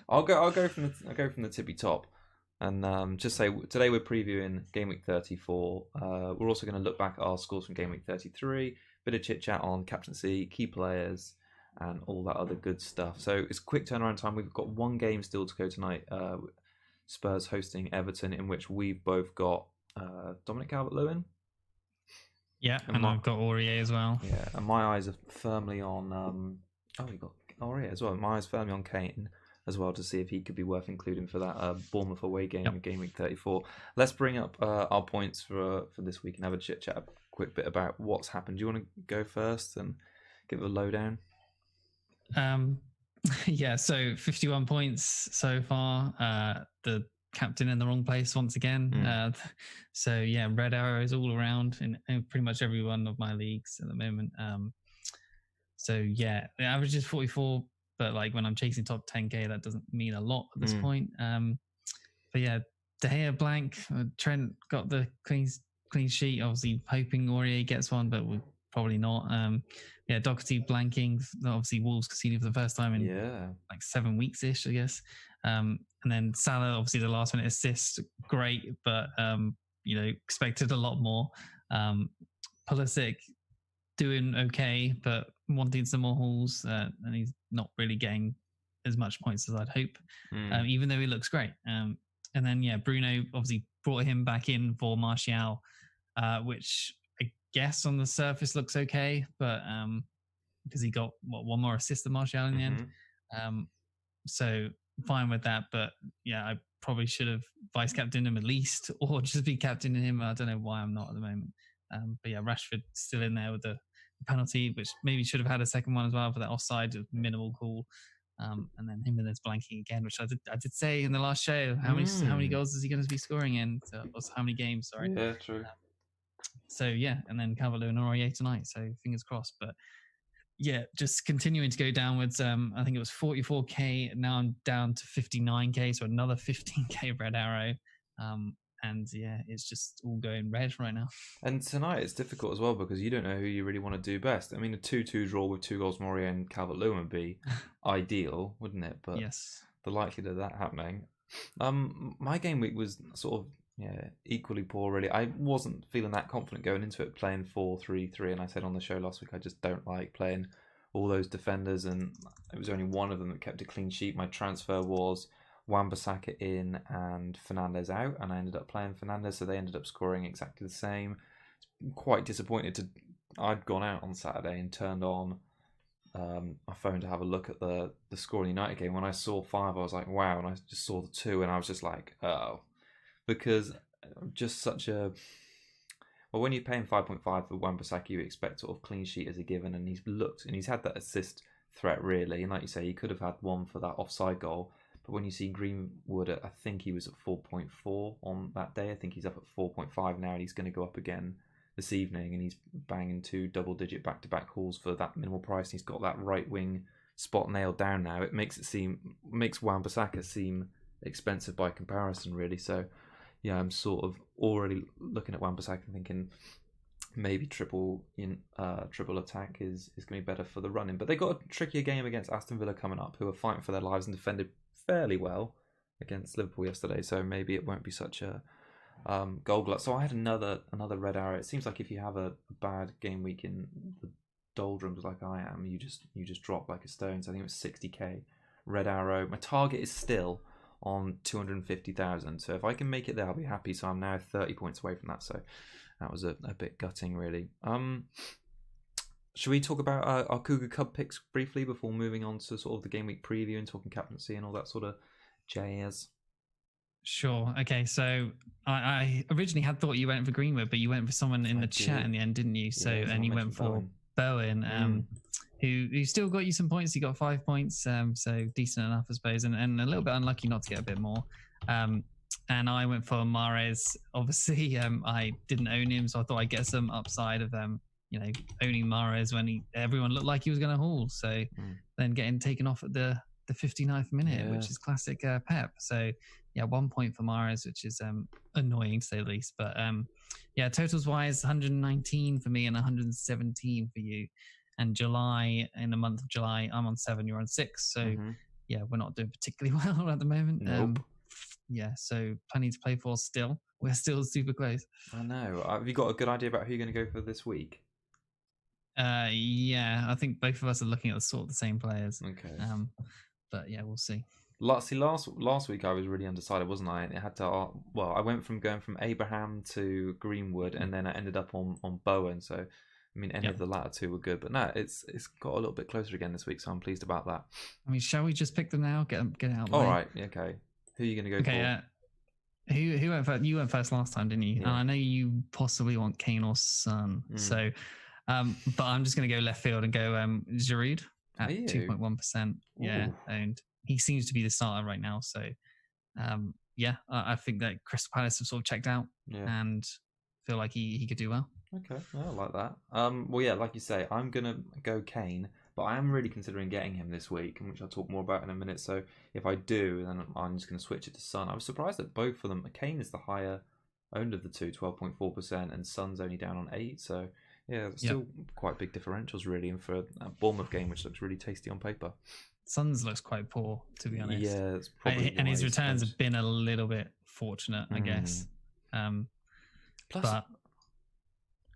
I'll go from the tippy top, and just say today we're previewing Game Week 34. We're also going to look back at our scores from Game Week 33. Bit of chit chat on captaincy, key players, and all that other good stuff. So it's quick turnaround time. We've got one game still to go tonight. Spurs hosting Everton, in which we've both got Dominic Calvert-Lewin. Yeah, and I've got Aurier as well. Yeah, and my eyes are firmly on. We got Aurier as well. My eyes firmly on Kane as well to see if he could be worth including for that Bournemouth away game in Game Week 34. Let's bring up our points for this week and have a chit chat, a quick bit about what's happened. Do you want to go first and give a lowdown? Yeah, so 51 points so far. The captain in the wrong place once again. So yeah, red arrows all around in pretty much every one of my leagues at the moment. So yeah, the average is 44, but like when I'm chasing top 10k, that doesn't mean a lot at this point. But yeah, De Gea blank. Trent got the clean sheet. Obviously hoping Aurier gets one, but we're probably not. Yeah, Doherty blanking. Obviously Wolves conceded for the first time in like 7 weeks ish, I guess. And then Salah, obviously the last minute assist, great, but expected a lot more. Pulisic doing okay, but wanting some more hauls, and he's not really getting as much points as I'd hope, even though he looks great. And then Bruno obviously brought him back in for Martial, which I guess on the surface looks okay, but because he got one more assist than Martial in the end, so fine with that. But yeah, I probably should have vice captained him at least, or just be captaining him. I don't know why I'm not at the moment. But yeah, Rashford still in there with the penalty, which maybe should have had a second one as well for that offside, minimal call. And then Jimenez blanking again, which I did say in the last show. How many goals is he going to be scoring in? How many games? Sorry. Yeah, true. So yeah, and then Calvert-Lewin and Aurier tonight. So fingers crossed. But yeah, just continuing to go downwards. I think it was 44k. Now I'm down to 59k, so another 15k red arrow. And yeah, it's just all going red right now. And tonight it's difficult as well because you don't know who you really want to do best. I mean, a 2-2 draw with 2 goals from Aurier and Calvert-Lewin would be ideal, wouldn't it? But yes, the likelihood of that happening. My game week was sort of equally poor, really. I wasn't feeling that confident going into it, playing 4-3-3, and I said on the show last week I just don't like playing all those defenders, and it was only one of them that kept a clean sheet. My transfer was Wan-Bissaka in and Fernandes out, and I ended up playing Fernandes, so they ended up scoring exactly the same. Quite disappointed. I'd gone out on Saturday and turned on my phone to have a look at the score in the United game. When I saw 5, I was like, wow, and I just saw the 2, and I was just like, oh, because just such a... Well, when you're paying 5.5 for Wan-Bissaka, you expect sort of clean sheet as a given, and he's had that assist threat, really, and like you say, he could have had one for that offside goal. But when you see Greenwood, I think he was at 4.4 on that day. I think he's up at 4.5 now, and he's going to go up again this evening, and he's banging 2 double-digit back-to-back hauls for that minimal price. And he's got that right wing spot nailed down now. It makes Wan-Bissaka seem expensive by comparison, really. So, yeah, I'm sort of already looking at Wan-Bissaka and thinking maybe triple attack is going to be better for the running. But they got a trickier game against Aston Villa coming up, who are fighting for their lives and defended fairly well against Liverpool yesterday, so maybe it won't be such a goal glut. So I had another red arrow. It seems like if you have a bad game week in the doldrums like I am, you just drop like a stone. So I think it was 60k red arrow. My target is still on 250,000, so if I can make it there, I'll be happy. So I'm now 30 points away from that, so that was a bit gutting, really. Should we talk about our Cougar Cub picks briefly before moving on to sort of the game week preview and talking captaincy and all that sort of jazz? Sure. Okay. So I originally had thought you went for Greenwood, but you went for someone in the chat in the end, didn't you? So and you went for Bowen, who still got you some points. He got 5 points, so decent enough, I suppose, and a little bit unlucky not to get a bit more. And I went for Mahrez. Obviously, I didn't own him, so I thought I'd get some upside of owning Mahrez when everyone looked like he was going to haul. So then getting taken off at the 59th minute, which is classic Pep. So yeah, 1 point for Mahrez, which is annoying to say the least. But yeah, totals wise, 119 for me and 117 for you. And July, in the month of July, I'm on 7, you're on 6. So yeah, we're not doing particularly well at the moment. Nope. Yeah, so plenty to play for still. We're still super close. I know. Have you got a good idea about who you're going to go for this week? Yeah, I think both of us are looking at the same players. Okay. But yeah, we'll see. Last week I was really undecided, wasn't I? And it had to. I went from going from Abraham to Greenwood, and then I ended up on Bowen. So, I mean, any of the latter two were good, but no, it's got a little bit closer again this week. So I'm pleased about that. I mean, shall we just pick them now? Get it out of the way. All right. Okay. Who are you going to go for? Who went first? You went first last time, didn't you? Yeah. And I know you possibly want Kane or Son. So, but I'm just going to go left field and go Giroud at 2.1%. Yeah, owned. He seems to be the starter right now. So, yeah, I think that Crystal Palace have sort of checked out and feel like he could do well. Okay, I like that. Well, yeah, like you say, I'm going to go Kane, but I am really considering getting him this week, which I'll talk more about in a minute. So if I do, then I'm just going to switch it to Son. I was surprised that both of them, Kane is the higher owned of the two, 12.4%, and Son's only down on 8. So yeah, still quite big differentials really, and for a Bournemouth game, which looks really tasty on paper. Son's looks quite poor, to be honest. Yeah, it's probably and his returns have been a little bit fortunate, I guess. Plus, but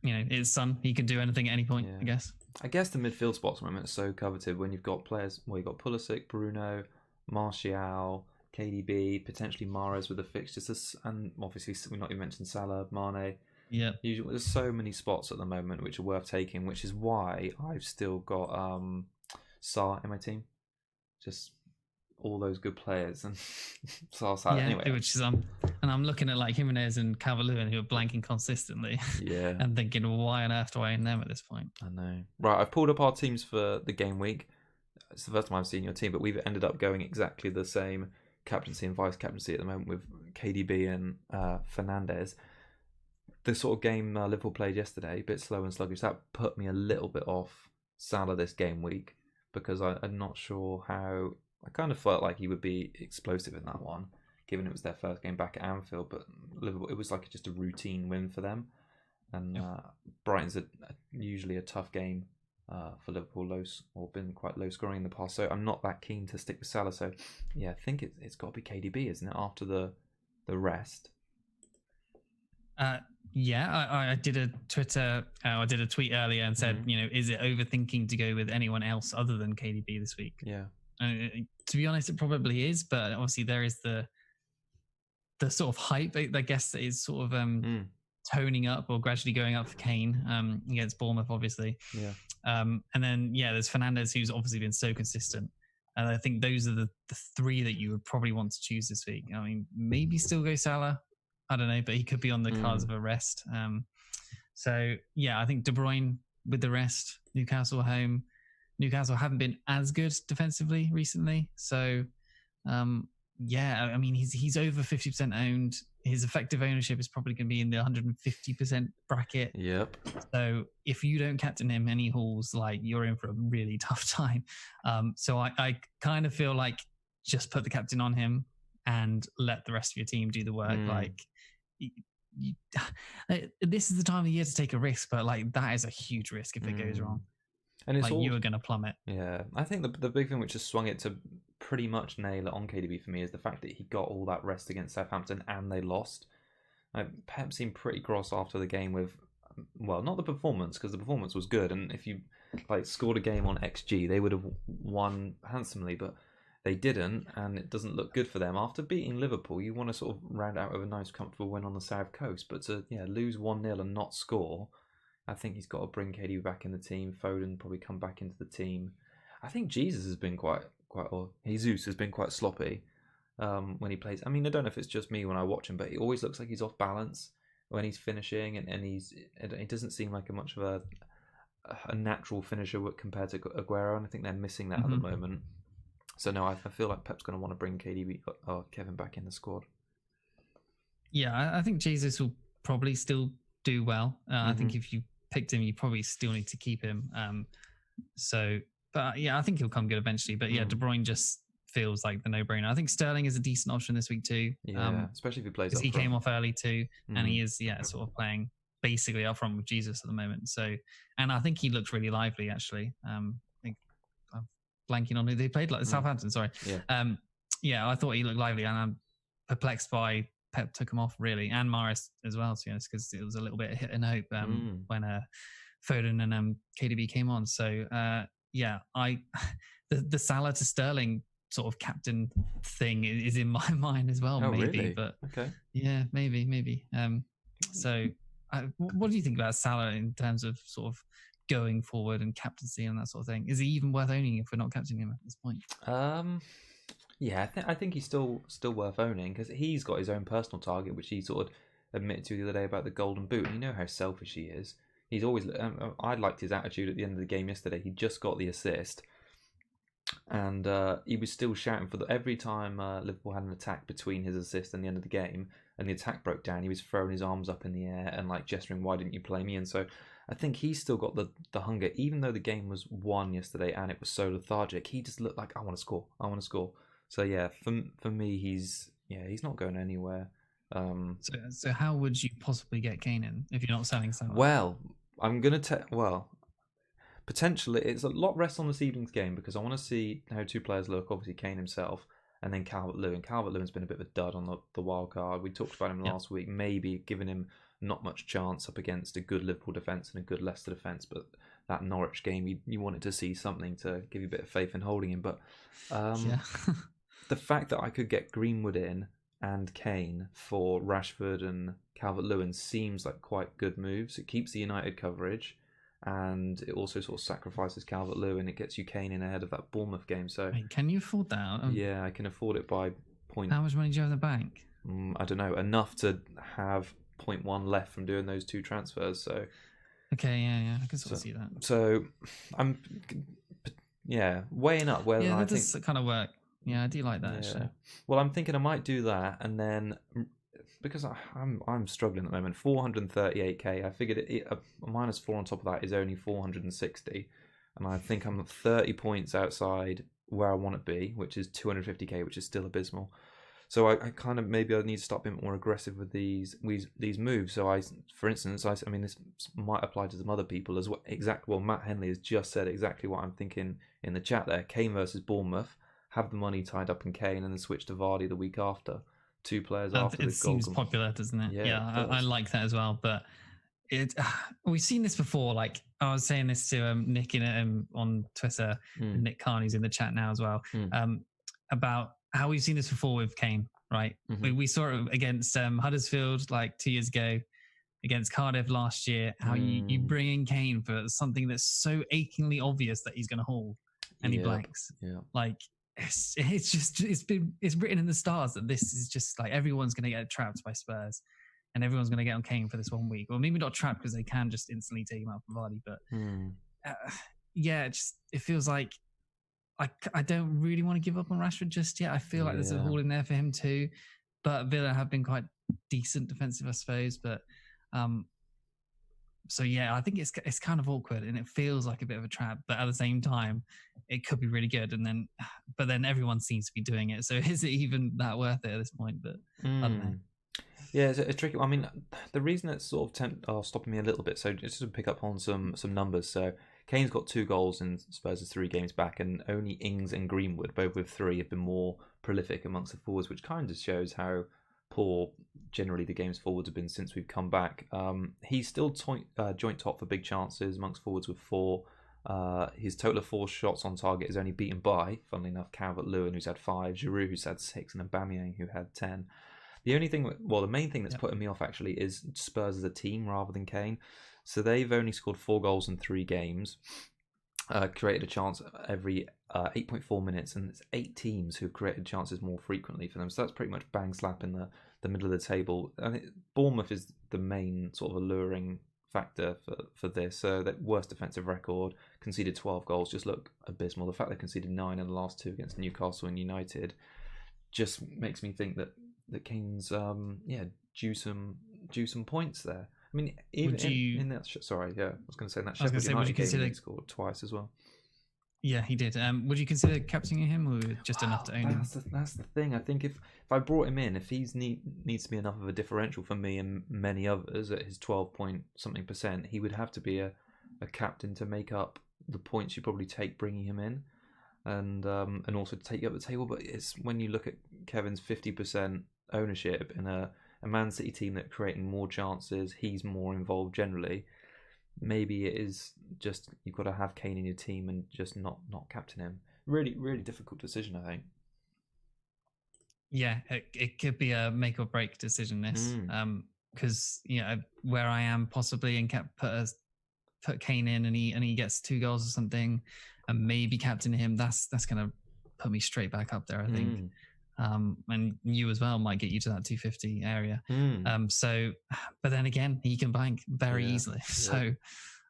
you know, it's Son. He can do anything at any point, I guess. I guess the midfield spots at the moment are so coveted when you've got players. Well, you've got Pulisic, Bruno, Martial, KDB, potentially Mahrez with the fixtures, and obviously we've not even mentioned Salah, Mane. Yeah. There's so many spots at the moment which are worth taking, which is why I've still got Sarr in my team. Just all those good players and Salah. Anyway, which is and I'm looking at like Jimenez and Calvert-Lewin who are blanking consistently. Yeah. And thinking, why on earth do I own them at this point? I know. Right, I've pulled up our teams for the game week. It's the first time I've seen your team, but we've ended up going exactly the same captaincy and vice captaincy at the moment with KDB and Fernandes. The sort of game Liverpool played yesterday, a bit slow and sluggish, that put me a little bit off Salah this game week because I'm not sure how. I kind of felt like he would be explosive in that one, given it was their first game back at Anfield, but Liverpool, it was like just a routine win for them. And Brighton's usually a tough game for Liverpool, been quite low scoring in the past. So I'm not that keen to stick with Salah. So yeah, I think it's got to be KDB, isn't it? After the rest. I did a Twitter. I did a tweet earlier and said, is it overthinking to go with anyone else other than KDB this week? Yeah. To be honest, it probably is, but obviously there is the sort of hype, I guess, that is sort of toning up or gradually going up for Kane against Bournemouth, obviously. Yeah. And then there's Fernandes, who's obviously been so consistent, and I think those are the three that you would probably want to choose this week. I mean, maybe still go Salah. I don't know, but he could be on the cards of a rest. So yeah, I think De Bruyne with the rest. Newcastle at home. Newcastle haven't been as good defensively recently, so I mean he's over 50% owned. His effective ownership is probably going to be in the 150% bracket. Yep. So if you don't captain him and he hauls, like, you're in for a really tough time. So I kind of feel like just put the captain on him and let the rest of your team do the work. Like, this is the time of the year to take a risk, but like that is a huge risk if it goes wrong. And it's like you are going to plummet. Yeah, I think the big thing which has swung it to pretty much nail it on KDB for me is the fact that he got all that rest against Southampton and they lost. Pep seemed pretty cross after the game with, well, not the performance, because the performance was good, and if you scored a game on XG, they would have won handsomely, but they didn't, and it doesn't look good for them. After beating Liverpool, you want to sort of round out with a nice, comfortable win on the South Coast, but to lose 1-0 and not score, I think he's got to bring KDB back in the team. Foden probably come back into the team. I think Jesus has been Jesus has been quite sloppy when he plays. I mean, I don't know if it's just me when I watch him, but he always looks like he's off balance when he's finishing, and he doesn't seem like much of a natural finisher compared to Aguero, and I think they're missing that at the moment. So no, I feel like Pep's going to want to bring KDB or Kevin back in the squad. Yeah, I think Jesus will probably still do well. I think if you picked him, you probably still need to keep him. But yeah, I think he'll come good eventually. But yeah, De Bruyne just feels like the no-brainer. I think Sterling is a decent option this week too. Yeah, especially if he plays up front. He came off early too, and he is sort of playing basically up front with Jesus at the moment. So, and I think he looks really lively actually. I think blanking on who they played, like Southampton. Sorry. Yeah. I thought he looked lively, and I'm perplexed by Pep took him off really, and Morris as well, to be honest, because it was a little bit of hit and hope when Foden and KDB came on. So the Salah to Sterling sort of captain thing is in my mind as well. Oh, maybe, really? but okay. Yeah, maybe. So what do you think about Salah in terms of sort of going forward and captaincy and that sort of thing? Is he even worth owning if we're not captaining him at this point? Yeah, I think he's still worth owning because he's got his own personal target, which he sort of admitted to the other day about the golden boot. And you know how selfish he is. He's always. I liked his attitude at the end of the game yesterday. He just got the assist, and he was still shouting for every time Liverpool had an attack between his assist and the end of the game, and the attack broke down. He was throwing his arms up in the air and like gesturing, "Why didn't you play me?" And so I think he's still got the hunger, even though the game was won yesterday and it was so lethargic. He just looked like, "I want to score. I want to score." So yeah, for me, he's not going anywhere. So how would you possibly get Kane in if you're not selling Salah? Well, I'm gonna potentially it's a lot rest on this evening's game because I want to see how two players look. Obviously, Kane himself and then Calvert-Lewin. Calvert-Lewin's been a bit of a dud on the wild card. We talked about him last week, maybe giving him not much chance up against a good Liverpool defence and a good Leicester defence, but that Norwich game, you wanted to see something to give you a bit of faith in holding him. But the fact that I could get Greenwood in and Kane for Rashford and Calvert-Lewin seems like quite good moves. It keeps the United coverage, and it also sort of sacrifices Calvert-Lewin. It gets you Kane in ahead of that Bournemouth game. So can you afford that? Yeah, I can afford it by point. How much money do you have in the bank? I don't know, enough to have 0.1 left from doing those two transfers. So okay, yeah, I can sort of see that. So I'm weighing up whether I think that kind of work. Yeah, I do like that. Actually. Well, I'm thinking I might do that, and then because I'm struggling at the moment, 438k. I figured a -4 on top of that is only 460, and I think I'm 30 points outside where I want to be, which is 250k, which is still abysmal. So I kind of maybe I need to start being more aggressive with these moves. So for instance, I mean this might apply to some other people as well. Well, Matt Henley has just said exactly what I'm thinking in the chat there. Kane versus Bournemouth. Have the money tied up in Kane and then switch to Vardy the week after. Two players after the goal. It seems popular, doesn't it? Yeah, I like that as well. But we've seen this before. Like I was saying this to Nick on Twitter, Nick Carney's in the chat now as well, about how we've seen this before with Kane, right? We saw it against Huddersfield like 2 years ago, against Cardiff last year, how you bring in Kane for something that's so achingly obvious that he's going to haul and he blanks. Yeah. Like, it's written in the stars that this is just like everyone's going to get trapped by Spurs and everyone's going to get on Kane for this 1 week. Well, maybe not trapped because they can just instantly take him out from Vardy, but it feels like I don't really want to give up on Rashford just yet. I feel like there's a hole in there for him too, but Villa have been quite decent defensive, I suppose. But I think it's kind of awkward and it feels like a bit of a trap, but at the same time, it could be really good. But then everyone seems to be doing it. So is it even that worth it at this point? But I don't know. Yeah, it's tricky. I mean, the reason it's sort of stopping me a little bit. So just to pick up on some numbers. So Kane's got 2 goals in Spurs' 3 games back, and only Ings and Greenwood, both with 3, have been more prolific amongst the forwards, which kind of shows how poor generally the game's forwards have been since we've come back. He's still joint top for big chances amongst forwards with 4. His total of 4 shots on target is only beaten by, funnily enough, Calvert-Lewin, who's had 5, Giroud, who's had 6, and Aubameyang, who had 10. The main thing that's putting me off actually is Spurs as a team rather than Kane. So they've only scored 4 goals in 3 games, created a chance every 8.4 minutes, and it's 8 teams who've created chances more frequently for them. So that's pretty much bang slap in the middle of the table. And Bournemouth is the main sort of alluring factor for this. So that worst defensive record, conceded 12 goals, just look abysmal. The fact they conceded 9 in the last 2 against Newcastle and United just makes me think that Kane's due some points there. I mean, even in that. Sorry, I was going to say in that Sheffield United game, he scored twice as well. Yeah, he did. Would you consider captaining him, or just enough to own him? That's the thing. I think if I brought him in, if he's needs to be enough of a differential for me and many others at his 12-point-something%, he would have to be a captain to make up the points you probably take bringing him in. and also to take you up the table. But it's when you look at Kevin's 50% ownership in a Man City team that are creating more chances, he's more involved generally. Maybe it is just you've got to have Kane in your team and just not captain him. Really, really difficult decision, I think. Yeah, it could be a make or break decision. This, because where I am possibly and put Kane in and he gets 2 goals or something, and maybe captain him. That's gonna put me straight back up there, I think. And you as well might get you to that 250 area. So, but then again, he can bank very easily. So,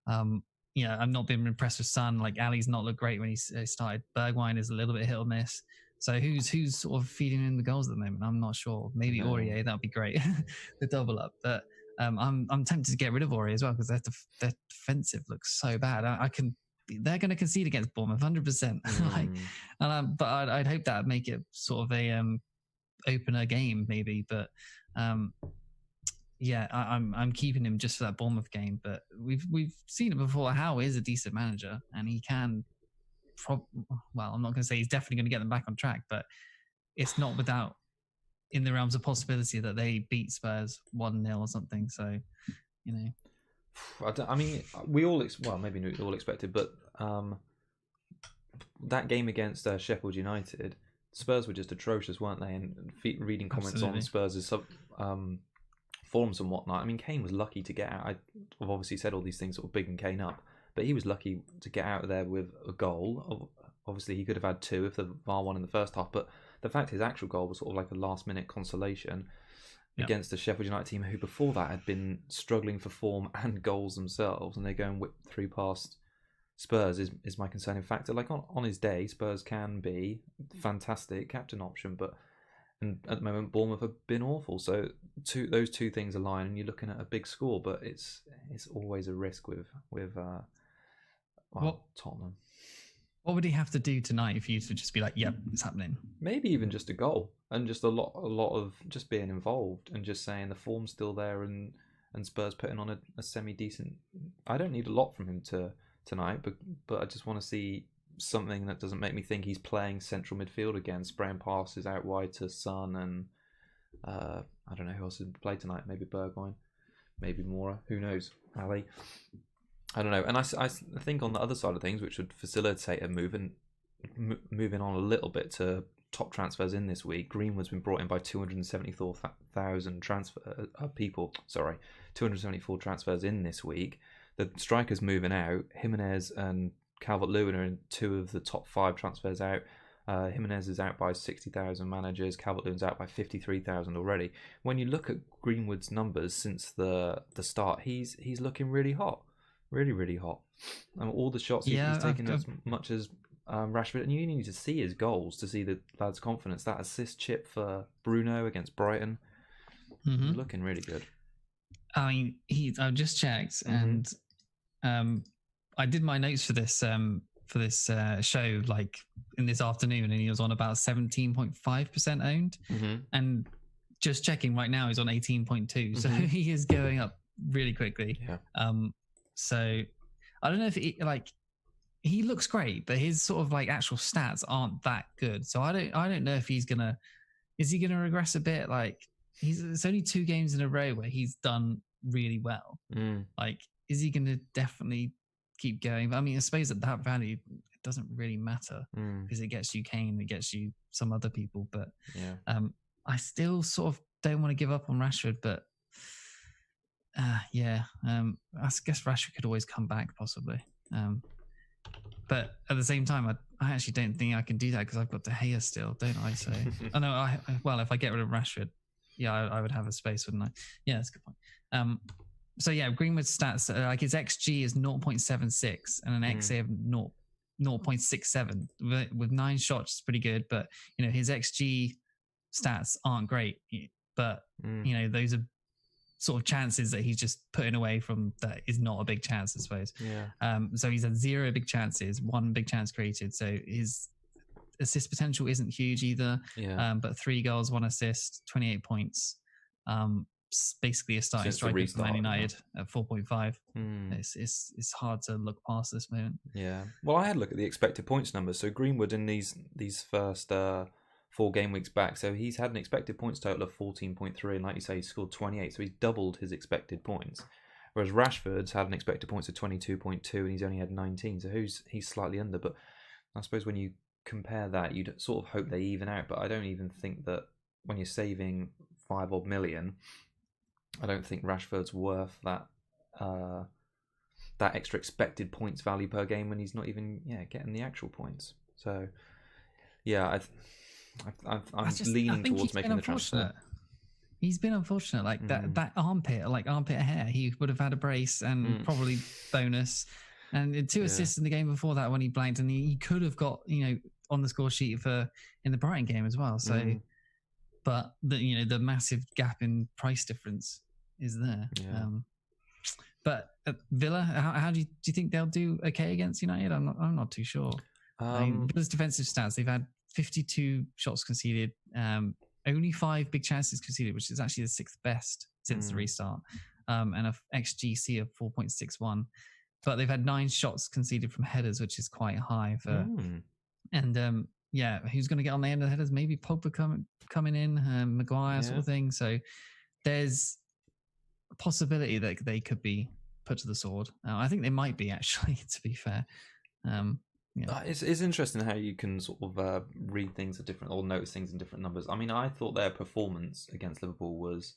I've not been impressed with Son. Like Ali's not looked great when he started. Bergwijn is a little bit hit or miss. So who's sort of feeding in the goals at the moment? I'm not sure. Maybe Aurier, that would be great, the double up. But I'm tempted to get rid of Aurier as well because their defensive looks so bad. They're going to concede against Bournemouth 100%. But I'd hope that would make it sort of a opener game maybe. But I'm keeping him just for that Bournemouth game. But we've seen it before. Howe is a decent manager, and he can. I'm not going to say he's definitely going to get them back on track, but it's not without in the realms of possibility that they beat Spurs 1-0 or something. So, I mean, we all maybe not all expected, but that game against Sheffield United, Spurs were just atrocious, weren't they? And reading comments on Spurs' forms and whatnot. I mean, Kane was lucky to get out. I've obviously said all these things sort of bigging Kane up, but he was lucky to get out of there with a goal. Obviously, he could have had 2 if the VAR won in the first half, but the fact his actual goal was sort of like a last-minute consolation against the Sheffield United team, who before that had been struggling for form and goals themselves, and they go and whip through past Spurs is my concerning factor. Like on his day, Spurs can be fantastic captain option, but and at the moment Bournemouth have been awful. So those two things align, and you're looking at a big score, but it's always a risk with Tottenham. What would he have to do tonight for you to just be like, yep, it's happening? Maybe even just a goal and just a lot of just being involved and just saying the form's still there and Spurs putting on a semi-decent... I don't need a lot from him tonight, but I just want to see something that doesn't make me think he's playing central midfield again, spraying passes out wide to Son and I don't know who else would play tonight. Maybe Bergwijn, maybe Mora, who knows? Ali. I don't know. And I think on the other side of things, which would facilitate a move and moving on a little bit to top transfers in this week, Greenwood's been brought in by 274,000 people. Sorry, 274 transfers in this week. The strikers moving out. Jimenez and Calvert-Lewin are in 2 of the top 5 transfers out. Jimenez is out by 60,000 managers. Calvert-Lewin's out by 53,000 already. When you look at Greenwood's numbers since the start, he's looking really hot. Really, really hot. And all the shots he's taken as much as Rashford, and you need to see his goals to see the lad's confidence. That assist chip for Bruno against Brighton, he's looking really good. I mean, I've just checked, and I did my notes for this show like in this afternoon, and he was on about 17.5% owned, and just checking right now, he's on 18.2, so he is going up really quickly. So I don't know if he looks great, but his sort of like actual stats aren't that good. So I don't know if is he gonna regress a bit? Like it's only 2 games in a row where he's done really well. Like, is he gonna definitely keep going? But I mean, I suppose at that value, it doesn't really matter because it gets you Kane, it gets you some other people. But I still sort of don't want to give up on Rashford, but. I guess Rashford could always come back possibly, but at the same time, I actually don't think I can do that because I've got De Gea still, don't I? So I know. If I get rid of Rashford, I would have a space, wouldn't I? Yeah, that's a good point. Greenwood's stats like his XG is 0.76 and an XA of 0.67 with 9 shots. It's pretty good, but his XG stats aren't great. But those are sort of chances that he's just putting away from that is not a big chance, I suppose. So he's had 0 big chances, 1 big chance created. So his assist potential isn't huge either. But 3 goals, 1 assist, 28 points. basically a starting Since the striker for Man restart, United at 4.5. Hmm. It's hard to look past this moment. Yeah. Well, I had a look at the expected points numbers. So Greenwood in these first 4 game weeks back, so he's had an expected points total of 14.3, and like you say, he's scored 28, so he's doubled his expected points. Whereas Rashford's had an expected points of 22.2, and he's only had 19, so he's slightly under. But I suppose when you compare that, you'd sort of hope they even out. But I don't even think that when you're saving 5 odd million, I don't think Rashford's worth that that extra expected points value per game when he's not even getting the actual points. So yeah, I'm leaning towards making the transfer. He's been unfortunate, like that armpit hair. He would have had a brace and probably bonus, and 2 assists in the game before that when he blanked, and he could have got on the score sheet in the Brighton game as well. So, but the massive gap in price difference is there. Yeah. But Villa, how do you think they'll do? Okay against United? I'm not too sure. Villa's defensive stats: they've had 52 shots conceded, only 5 big chances conceded, which is actually the 6th best since the restart, and a XGC of 4.61. But they've had 9 shots conceded from headers, which is quite high for. And who's going to get on the end of the headers? Maybe Pogba coming in, Maguire sort of thing. So there's a possibility that they could be put to the sword. I think they might be, actually, to be fair. It's interesting how you can sort of read things at different, or notice things in different numbers. I mean, I thought their performance against Liverpool was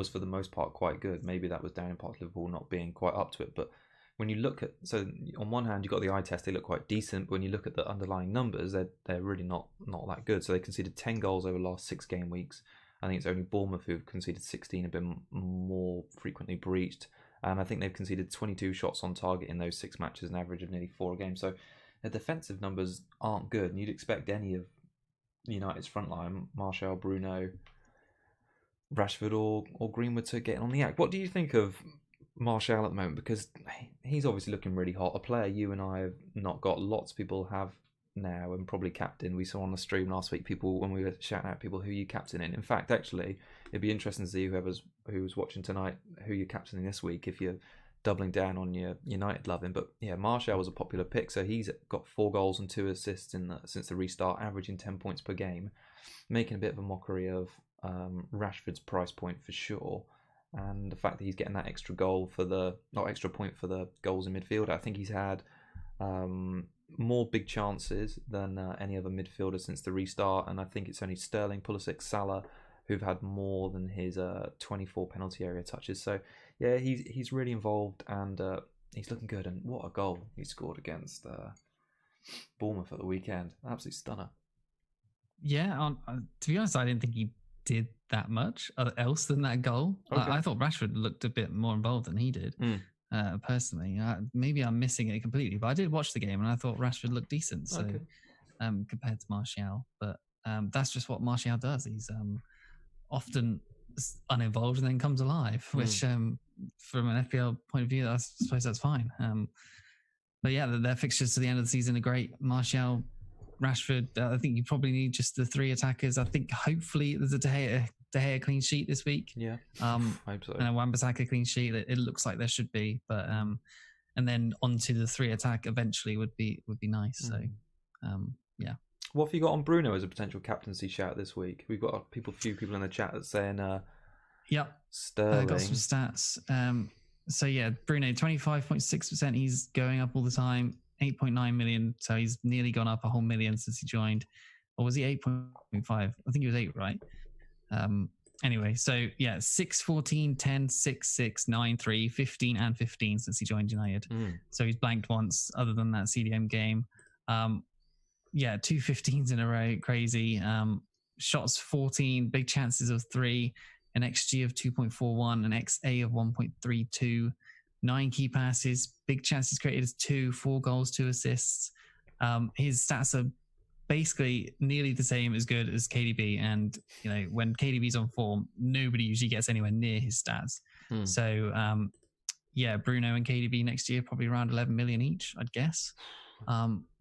for the most part quite good. Maybe that was down in part to Liverpool not being quite up to it. But when you look at, so on one hand, you've got the eye test, they look quite decent. But when you look at the underlying numbers, they're really not that good. So they conceded 10 goals over the last 6 game weeks. I think it's only Bournemouth who've conceded 16, have been more frequently breached. And I think they've conceded 22 shots on target in those 6 matches, an average of nearly 4 a game. So their defensive numbers aren't good, and you'd expect any of United's frontline, Martial, Bruno, Rashford, or Greenwood, to get on the act. What do you think of Martial at the moment? Because he's obviously looking really hot. A player you and I have not got. Lots of people have now, and probably captain. We saw on the stream last week people, when we were shouting out people, who you captaining. In fact, actually, it'd be interesting to see who's watching tonight, who you're captaining this week, if you're doubling down on your United loving. But yeah, Martial was a popular pick, so he's got 4 goals and 2 assists since the restart, averaging 10 points per game, making a bit of a mockery of Rashford's price point for sure, and the fact that he's getting that extra goal extra point for the goals in midfield. I think he's had more big chances than any other midfielder since the restart, and I think it's only Sterling, Pulisic, Salah who've had more than his 24 penalty area touches. So yeah, he's really involved, and he's looking good. And what a goal he scored against Bournemouth at the weekend. Absolute stunner. Yeah, to be honest, I didn't think he did that much else than that goal. Okay. I thought Rashford looked a bit more involved than he did, personally. Maybe I'm missing it completely, but I did watch the game and I thought Rashford looked decent. So compared to Martial, but that's just what Martial does. He's often uninvolved and then comes alive, which from an FPL point of view, I suppose that's fine. But yeah, their fixtures to the end of the season are great. Martial, Rashford, I think you probably need just the 3 attackers. I think hopefully there's a De Gea clean sheet this week. Yeah, hope so. And a Wan-Bissaka clean sheet. It looks like there should be, but and then onto the 3 attack eventually would be nice. So yeah. What have you got on Bruno as a potential captaincy shout this week? We've got a few people in the chat that's saying Sterling. Got some stats. So yeah, Bruno 25.6%. He's going up all the time. 8.9 million. So he's nearly gone up a whole million since he joined. Or was he 8.5? I think he was 8, right? Anyway, so yeah, 6, 14, 10, 6, 6, 9, 3, 15 and 15 since he joined United. So he's blanked once other than that CDM game. 2 15s in a row, crazy. Shots 14, big chances of 3, an XG of 2.41, an XA of 1.32, 9 key passes, big chances created as 2, 4 goals, 2 assists. His stats are basically nearly the same as good as KDB, and when KDB's on form, nobody usually gets anywhere near his stats. So Bruno and KDB next year probably around 11 million each, I'd guess.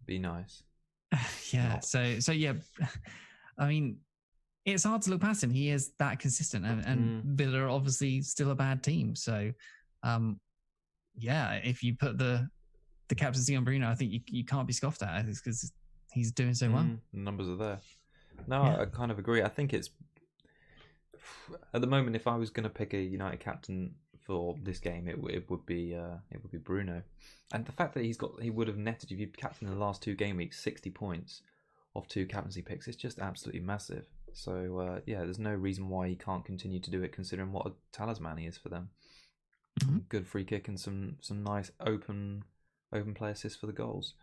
Be nice. Yeah. So yeah, I mean, it's hard to look past him. He is that consistent, and Villa are obviously still a bad team. So, if you put the captaincy on Bruno, I think you can't be scoffed at because he's doing so well. The numbers are there. No, I kind of agree. I think it's at the moment, if I was going to pick a United captain for this game, it would be Bruno, and the fact that he would have netted, if you captain in the last 2 game weeks, 60 points off 2 captaincy picks. It's just absolutely massive. So there's no reason why he can't continue to do it, considering what a talisman he is for them. Good free kick and some nice open play assists for the goals.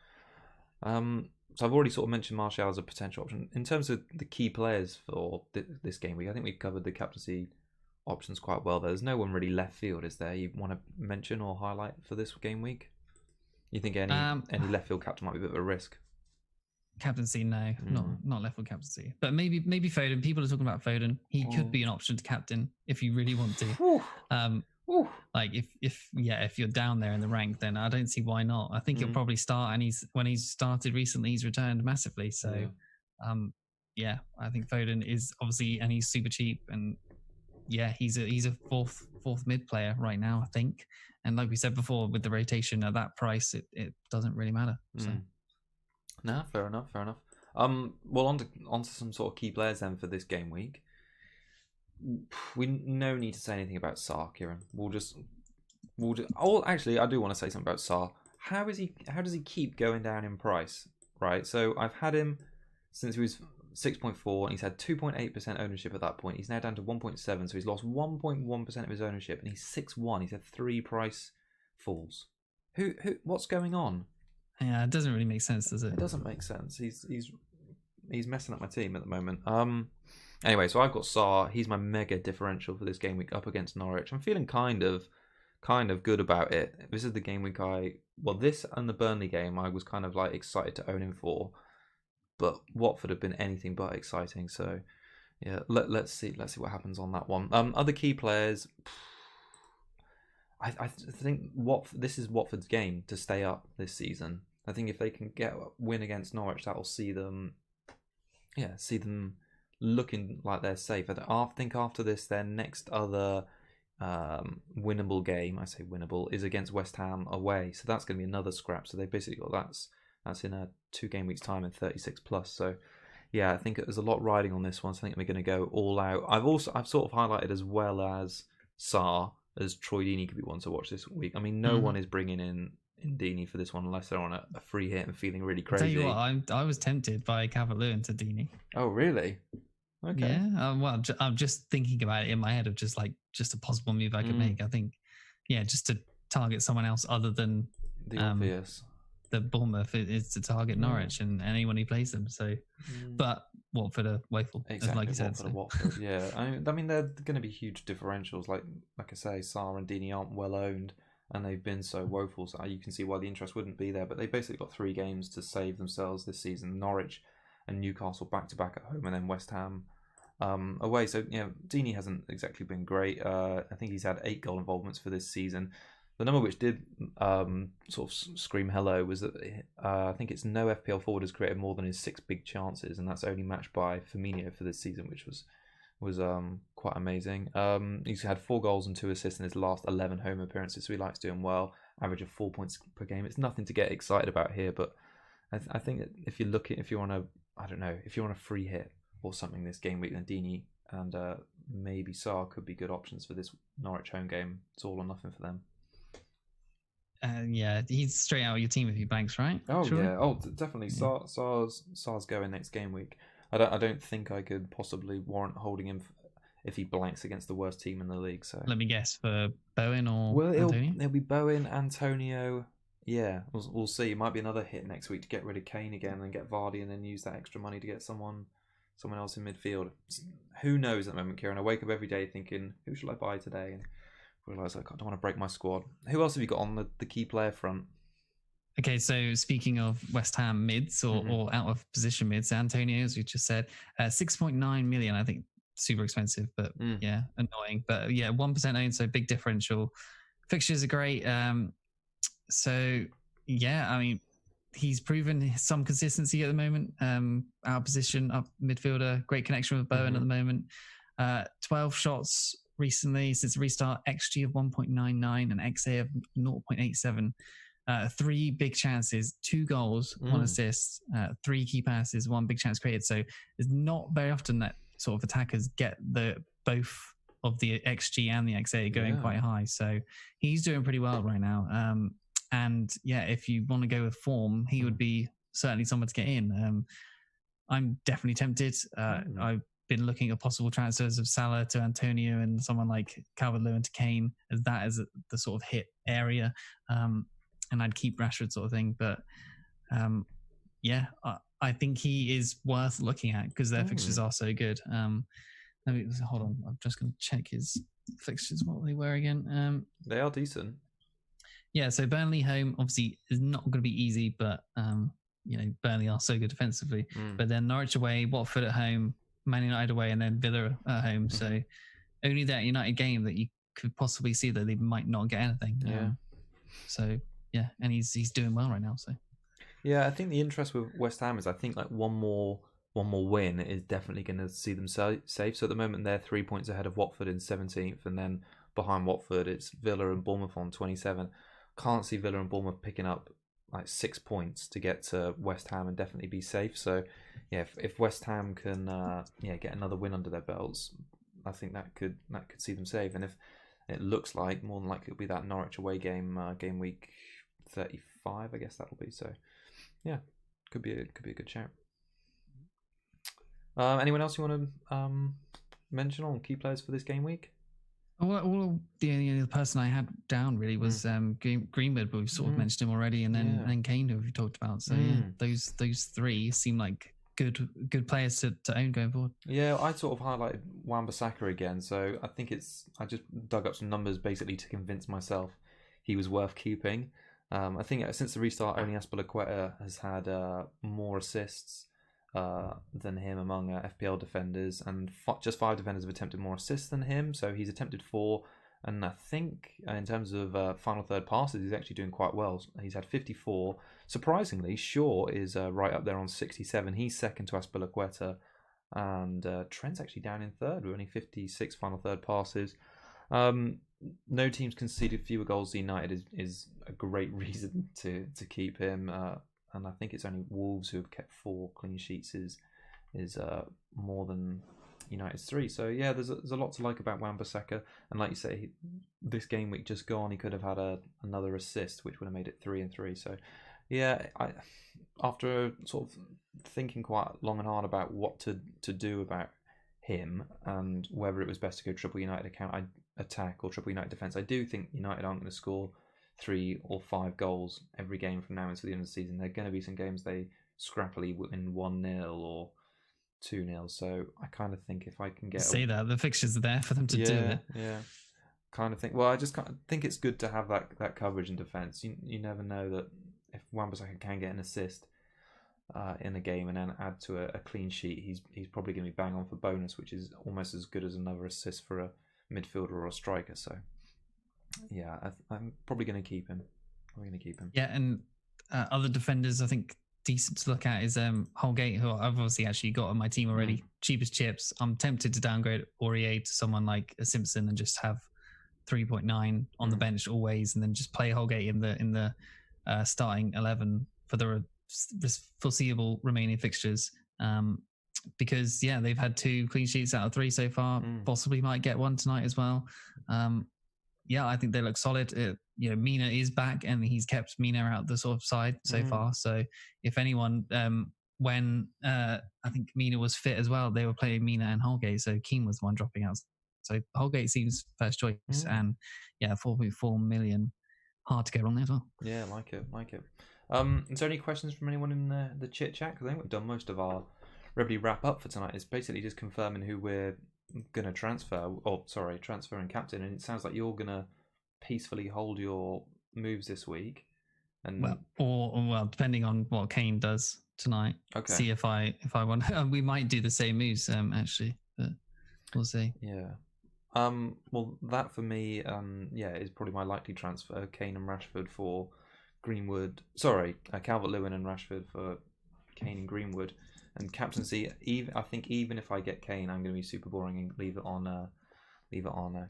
So I've already sort of mentioned Martial as a potential option. In terms of the key players for this game week, I think we've covered the captaincy options quite well. There's no one really left field, is there? You want to mention or highlight for this game week? You think any left field captain might be a bit of a risk? Captaincy, no, not left field captaincy, but maybe Foden. People are talking about Foden. He could be an option to captain if you really want to. Like if you're down there in the rank, then I don't see why not. I think he'll probably start, and when he's started recently, he's returned massively. So, I think Foden is obviously, and he's super cheap, and he's a fourth mid player right now, I think. And like we said before, with the rotation at that price, it doesn't really matter. So. No, fair enough. Well, on to some sort of key players then for this game week. We no need to say anything about Sarr, Kieran. We'll just. Oh, actually, I do want to say something about Sarr. How does he keep going down in price? Right. So I've had him since he was 6.4, and he's had 2.8% ownership at that point. He's now down to 1.7, so he's lost 1.1% of his ownership, and he's 6.1. He's had 3 price falls. Who? What's going on? Yeah, it doesn't really make sense, does it? It doesn't make sense. He's messing up my team at the moment. Anyway, so I've got Sarr. He's my mega differential for this game week up against Norwich. I'm feeling kind of good about it. This is the game week this and the Burnley game I was kind of like excited to own him for, but Watford have been anything but exciting. So yeah, let's see what happens on that one. Other key players. I think this is Watford's game to stay up this season. I think if they can get a win against Norwich, that'll see them looking like they're safe. I think after this, their next other winnable game, I say winnable, is against West Ham away. So that's going to be another scrap. So they basically got that's in a 2 game week's time and 36 plus. So yeah, I think there's a lot riding on this one. So I think we're going to go all out. I've sort of highlighted as well as Sarr, as Troy Deeney could be one to watch this week. I mean, no one is bringing in Deeney for this one unless they're on a free hit and feeling really crazy. I'll tell you what, I was tempted by Calvert-Lewin to Deeney. Oh, really? Okay. Yeah. Well, I'm just thinking about it in my head of just a possible move I could make. I think, just to target someone else other than the obvious. The Bournemouth is to target Norwich and anyone who plays them. So, but Watford are woeful, exactly, like you said. Watford, yeah. I mean, they're going to be huge differentials. Like I say, Sarr and Deeney aren't well owned, and they've been so woeful. So you can see why the interest wouldn't be there. But they basically got 3 games to save themselves this season: Norwich and Newcastle back to back at home, and then West Ham away. So Deeney hasn't exactly been great. I think he's had 8 goal involvements for this season. The number which did sort of scream hello was that I think it's no FPL forward has created more than his 6 big chances, and that's only matched by Firmino for this season, which was quite amazing. He's had 4 goals and 2 assists in his last 11 home appearances, so he likes doing well. Average of 4 points per game. It's nothing to get excited about here, but I think that if you want a free hit or something this game week, then Deeney and maybe Sarr could be good options for this Norwich home game. It's all or nothing for them. He's straight out of your team if he banks, right? Oh, sure. Yeah. Definitely. Yeah. Sarr's going next game week. I don't think I could possibly warrant holding him if he blanks against the worst team in the league. So let me guess, for Bowen or Antonio? It'll be Bowen, Antonio. Yeah, we'll see. It might be another hit next week to get rid of Kane again and get Vardy, and then use that extra money to get someone else in midfield. Who knows at the moment, Kieran? I wake up every day thinking, who should I buy today? And realise I don't want to break my squad. Who else have you got on the key player front? Okay, so speaking of West Ham mids or out of position mids, Antonio, as we just said, 6.9 million. I think super expensive, but annoying. But 1% owned, so big differential. Fixtures are great. I mean, he's proven some consistency at the moment. Our position up midfielder, great connection with Bowen at the moment. 12 shots recently since the restart, XG of 1.99 and XA of 0.87. 3 big chances, 2 goals, 1 assist, 3 key passes, 1 big chance created. So it's not very often that sort of attackers get both of the XG and the XA going quite high. So he's doing pretty well right now. And yeah, if you want to go with form, he would be certainly someone to get in. I'm definitely tempted. I've been looking at possible transfers of Salah to Antonio and someone like Calvert-Lewin to Kane, as that is the sort of hit area. And I'd keep Rashford sort of thing. But yeah, I think he is worth looking at because their fixtures are so good. Hold on, I'm just going to check his fixtures, what they were again. They are decent. Yeah, so Burnley home obviously is not going to be easy, but Burnley are so good defensively. But then Norwich away, Watford at home, Man United away, and then Villa at home. So only that United game that you could possibly see that they might not get anything. So yeah, and he's doing well right now. So yeah, I think the interest with West Ham is I think like one more win is definitely going to see them safe. So at the moment they're 3 points ahead of Watford in 17th, and then behind Watford it's Villa and Bournemouth on 27. Can't see Villa and Bournemouth picking up like 6 points to get to West Ham and definitely be safe. So yeah, if West Ham can get another win under their belts, I think that could see them safe. And if it looks like more than likely it'll be that Norwich away game, game week 35, I guess that'll be. So yeah, could be a good shout. Anyone else you want to mention on key players for this game week? Well, the only person I had down really was Greenwood, but we've sort of mentioned him already, and then Kane, who we talked about. So yeah, those 3 seem like good players to own going forward. Yeah, I sort of highlighted Wan-Bissaka again, so I think I just dug up some numbers basically to convince myself he was worth keeping. I think since the restart, only Azpilicueta has had more assists than him among FPL defenders, and just 5 defenders have attempted more assists than him, so he's attempted 4, and I think in terms of final third passes he's actually doing quite well. He's had 54. Surprisingly, Shaw is right up there on 67. He's second to Azpilicueta, and Trent's actually down in third with only 56 final third passes. No teams conceded fewer goals than United is a great reason to keep him. And I think it's only Wolves who have kept 4 clean sheets is more than United's 3. So yeah, there's a lot to like about Wan-Bissaka, and like you say, this game week just gone, he could have had another assist, which would have made it 3 and 3. So yeah, after sort of thinking quite long and hard about what to do about him and whether it was best to go triple United attack or triple United defence, I do think United aren't going to score 3 or 5 goals every game from now until the end of the season. There are going to be some games they scrappily win 1-0 or 2-0. So I kind of think if I can get the fixtures are there for them to do it. Yeah, kind of think. Well, I just kind of think it's good to have that coverage in defence. You never know that if Wan-Bissaka can get an assist in a game and then add to a clean sheet, he's probably going to be bang on for bonus, which is almost as good as another assist for a midfielder or a striker. So yeah, I'm probably going to keep him. Yeah, and other defenders I think decent to look at is Holgate, who I've obviously actually got on my team already. Cheapest chips. I'm tempted to downgrade Aurier to someone like a Simpson and just have 3.9 on the bench always, and then just play Holgate in the starting 11 for the foreseeable remaining fixtures. Because yeah, they've had 2 clean sheets out of 3 so far. Possibly might get 1 tonight as well. Yeah, I think they look solid. Mina is back, and he's kept Mina out the sort of side so far. So if anyone, when I think Mina was fit as well, they were playing Mina and Holgate. So Keane was the one dropping out. So Holgate seems first choice, and yeah, 4.4 million, hard to get wrong there as well. Yeah, like it. Is there any questions from anyone in the chit chat? Because I think we've done most of our really wrap up for tonight. It's basically just confirming who we're going to transfer and captain, and it sounds like you're going to peacefully hold your moves this week, and well depending on what Kane does tonight. Okay, see if I want we might do the same moves actually, but we'll see. Well, that for me is probably my likely transfer, Kane and Rashford for Greenwood. Calvert-Lewin and Rashford for Kane and Greenwood. And captaincy, I think even if I get Kane, I'm going to be super boring and leave it on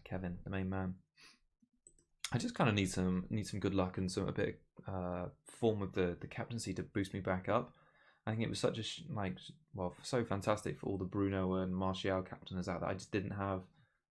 Kevin, the main man. I just kind of need some good luck and a bit form of the captaincy to boost me back up. I think it was such so fantastic for all the Bruno and Martial captainers out there. I just didn't have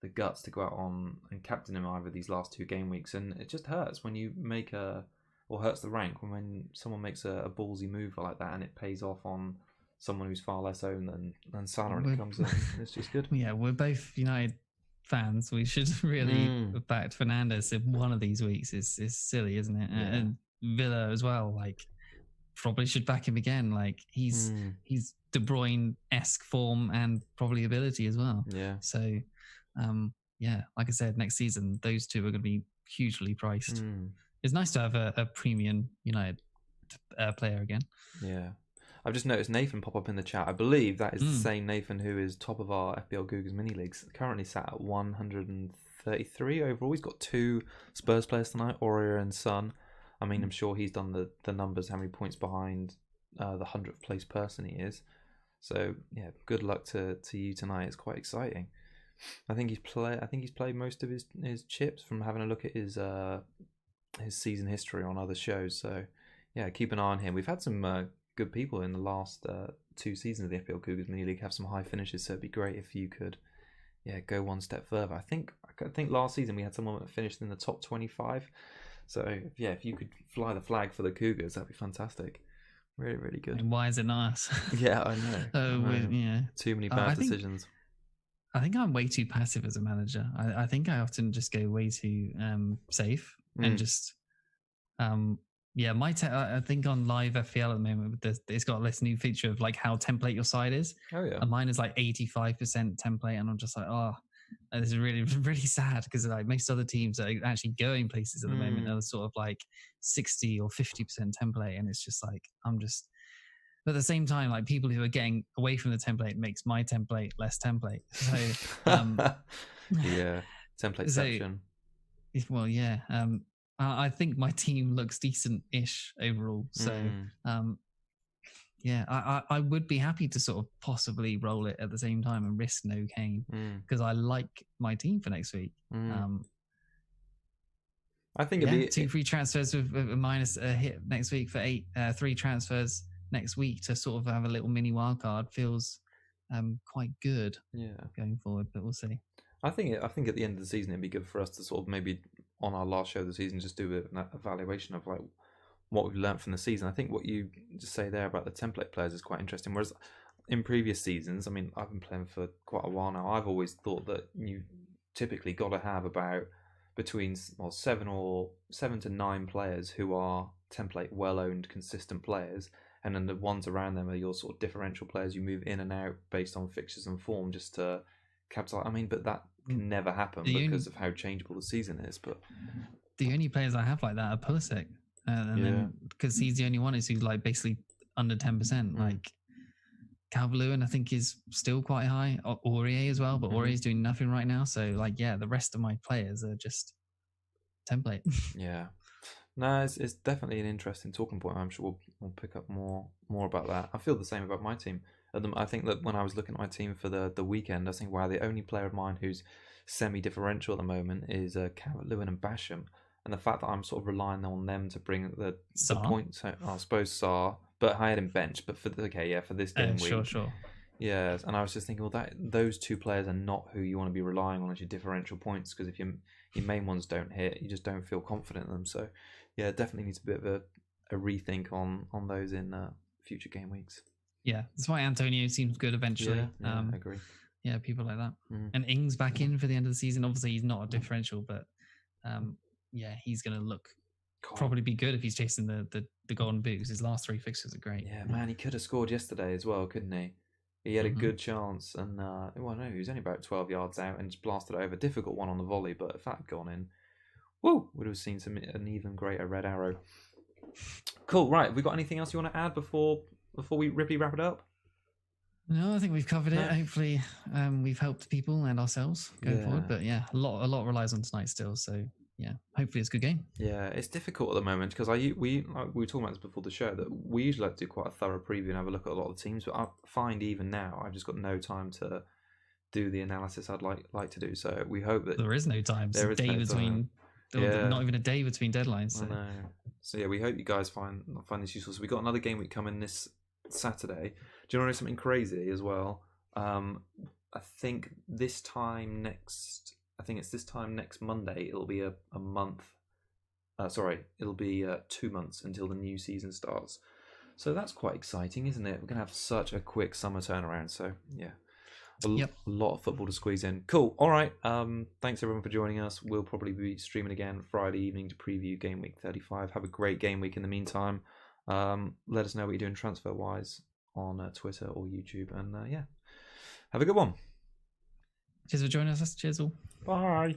the guts to go out on and captain him either these last 2 game weeks, and it just hurts when you make hurts the rank when someone makes a ballsy move like that and it pays off on someone who's far less owned than Salah and it comes in. It's just good. Yeah, we're both United fans. We should really back Fernandes in one of these weeks. Is silly, isn't it? Yeah. And Villa as well. Like, probably should back him again. Like, he's De Bruyne-esque form and probably ability as well. Yeah. So, like I said, next season those two are going to be hugely priced. It's nice to have a premium United player again. Yeah. I've just noticed Nathan pop up in the chat. I believe that is the same Nathan who is top of our FPL Cougars mini leagues. Currently sat at 133 overall. He's got 2 Spurs players tonight, Aurier and Son. I mean, I'm sure he's done the numbers, how many points behind the 100th place person he is. So yeah, good luck to you tonight. It's quite exciting. I think he's played most of his chips from having a look at his season history on other shows. So yeah, keep an eye on him. We've had some good people in the last 2 seasons of the FPL Cougars mini league have some high finishes, so it'd be great if you could go one step further. I think last season we had someone that finished in the top 25, so if you could fly the flag for the Cougars, that'd be fantastic. Really, really good. And why is it not us? Yeah, I know. Too many bad decisions. I think I'm way too passive as a manager. I think I often just go way too safe and just I think on live FPL at the moment, it's got this new feature of like how template your side is. Oh yeah. And mine is like 85% template, and I'm just like, this is really, really sad because like most other teams that are actually going places at the moment are sort of like 60 or 50% template, and it's just like but at the same time, like people who are getting away from the template makes my template less template. So templateception. I think my team looks decent-ish overall. So, I would be happy to sort of possibly roll it at the same time and risk no Kane because I like my team for next week. I think it'd be 2 free transfers with a minus a hit next week for 3 transfers next week to sort of have a little mini wildcard feels quite good. Yeah, going forward, but we'll see. I think at the end of the season it'd be good for us to sort of maybe on our last show of the season just do an evaluation of like what we've learned from the season. I think what you just say there about the template players is quite interesting. Whereas in previous seasons, I mean, I've been playing for quite a while now. I've always thought that you typically got to have about between 7 to 9 players who are template well-owned, consistent players, and then the ones around them are your sort of differential players you move in and out based on fixtures and form just to capitalize. I mean, but that can never happen because of how changeable the season is. But the only players I have like that are Pulisic, then because he's the only one who's like basically under 10%. Like Calvert-Lewin, I think is still quite high. Aurier as well, but Aurier's doing nothing right now. So like, the rest of my players are just template. Yeah. No, it's definitely an interesting talking point. I'm sure we'll pick up more about that. I feel the same about my team. I think that when I was looking at my team for the weekend, I was thinking, wow, the only player of mine who's semi-differential at the moment is Calvert-Lewin and Basham. And the fact that I'm sort of relying on them to bring the points, I suppose Sarr, but I had him bench. But for this game week, sure. Yeah, and I was just thinking, well, those 2 players are not who you want to be relying on as your differential points, because if your main ones don't hit, you just don't feel confident in them. So, yeah, definitely needs a bit of a rethink on those in future game weeks. Yeah, that's why Antonio seems good eventually. Yeah, I agree. Yeah, people like that. And Ings back in for the end of the season. Obviously, he's not a differential, but he's going to probably be good if he's chasing the golden boot, because his last 3 fixtures are great. Yeah, man, he could have scored yesterday as well, couldn't he? He had a good chance, and he was only about 12 yards out and just blasted it over. Difficult one on the volley, but if that had gone in, would have seen an even greater red arrow. Cool, right. Have we got anything else you want to add before we wrap it up? No, I think we've covered it. Hopefully, we've helped people and ourselves going forward. But a lot relies on tonight still. So yeah, hopefully it's a good game. Yeah, it's difficult at the moment because we were talking about this before the show that we usually like to do quite a thorough preview and have a look at a lot of the teams, but I find even now I've just got no time to do the analysis I'd like to do. So we hope that there is no time. There is a day between. Not even a day between deadlines. So. I know. So yeah, we hope you guys find this useful. So we got another game week coming this Saturday. Do you want to know something crazy as well? I think this time next. I think it's this time next Monday. It'll be a month. It'll be 2 months until the new season starts. So that's quite exciting, isn't it? We're gonna have such a quick summer turnaround. So yeah. A lot of football to squeeze in. Cool. All right. Thanks everyone for joining us. We'll probably be streaming again Friday evening to preview Game Week 35. Have a great game week in the meantime. Let us know what you're doing transfer wise on Twitter or YouTube. And yeah, have a good one. Cheers for joining us. Cheers all. Bye.